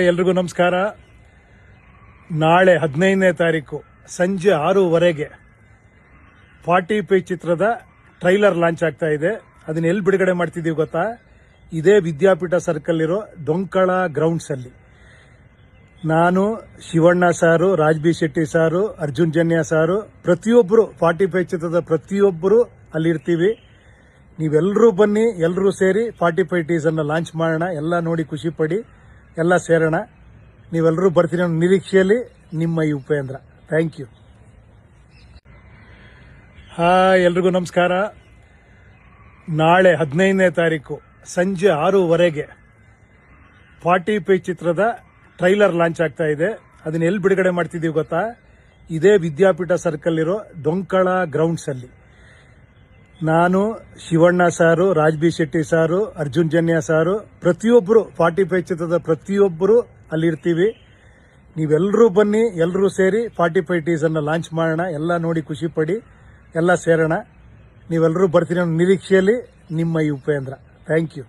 ಎಲ್ರಿಗೂ ನಮಸ್ಕಾರ. ನಾಳೆ 15ನೇ ತಾರೀಕು ಸಂಜೆ 6:15 45 ಚಿತ್ರದ ಟ್ರೈಲರ್ ಲಾಂಚ್ ಆಗ್ತಾ ಇದೆ. ಅದನ್ನ ಎಲ್ಲಿ ಬಿಡುಗಡೆ ಮಾಡ್ತಿದ್ದೀವಿ ಗೊತ್ತಾ? ಇದೇ ವಿದ್ಯಾಪೀಠ ಸರ್ಕಲ್ ಇರೋ ಡೊಂಕಳ ಗ್ರೌಂಡ್ಸ್ ಅಲ್ಲಿ. ನಾನು, ಶಿವಣ್ಣ ಸಾರು, ರಾಜ್ ಬಿ ಶೆಟ್ಟಿ ಸಾರು, ಅರ್ಜುನ್ ಜನ್ಯ ಸಾರು, ಪ್ರತಿಯೊಬ್ಬರು 45 ಚಿತ್ರದ ಪ್ರತಿಯೊಬ್ಬರು ಅಲ್ಲಿರ್ತೀವಿ. ನೀವೆಲ್ಲರೂ ಬನ್ನಿ, ಎಲ್ಲರೂ ಸೇರಿ 45 ಟೀಸರ್ನ ಲಾಂಚ್ ಮಾಡೋಣ. ಎಲ್ಲ ನೋಡಿ ಖುಷಿ ಪಡಿ, ಎಲ್ಲ ಸೇರೋಣ. ನೀವೆಲ್ಲರೂ ಬರ್ತೀರಿ ಅನ್ನೋ ನಿರೀಕ್ಷೆಯಲ್ಲಿ ನಿಮ್ಮ ಈ ಉಪೇಂದ್ರ. Thank you. ಎಲ್ರಿಗೂ ನಮಸ್ಕಾರ. ನಾಳೆ 15ನೇ ತಾರೀಕು ಸಂಜೆ 6:15 45 ಚಿತ್ರದ ಟ್ರೈಲರ್ ಲಾಂಚ್ ಆಗ್ತಾ ಇದೆ. ಅದನ್ನ ಎಲ್ಲಿ ಬಿಡುಗಡೆ ಮಾಡ್ತಿದ್ದೀವಿ ಗೊತ್ತಾ? ಇದೇ ವಿದ್ಯಾಪೀಠ ಸರ್ಕಲ್ ಇರೋ ಡೊಂಕಳ ಗ್ರೌಂಡ್ಸ್ ಅಲ್ಲಿ. ನಾನು, ಶಿವಣ್ಣ ಸಾರು, ರಾಜ್ ಬಿ ಶೆಟ್ಟಿ ಸಾರು, ಅರ್ಜುನ್ ಜನ್ಯ ಸಾರು, ಪ್ರತಿಯೊಬ್ಬರು 45 ಚಿತ್ರದ ಪ್ರತಿಯೊಬ್ಬರು ಅಲ್ಲಿರ್ತೀವಿ. ನೀವೆಲ್ಲರೂ ಬನ್ನಿ, ಎಲ್ಲರೂ ಸೇರಿ 45 ಟೀಸರ್ನ ಲಾಂಚ್ ಮಾಡೋಣ. ಎಲ್ಲ ನೋಡಿ ಖುಷಿ ಪಡಿ, ಎಲ್ಲ ಸೇರೋಣ. ನೀವೆಲ್ಲರೂ ಬರ್ತೀರಿ ಅನ್ನೋ ನಿರೀಕ್ಷೆಯಲ್ಲಿ ನಿಮ್ಮ ಈ ಉಪೇಂದ್ರ. Thank you.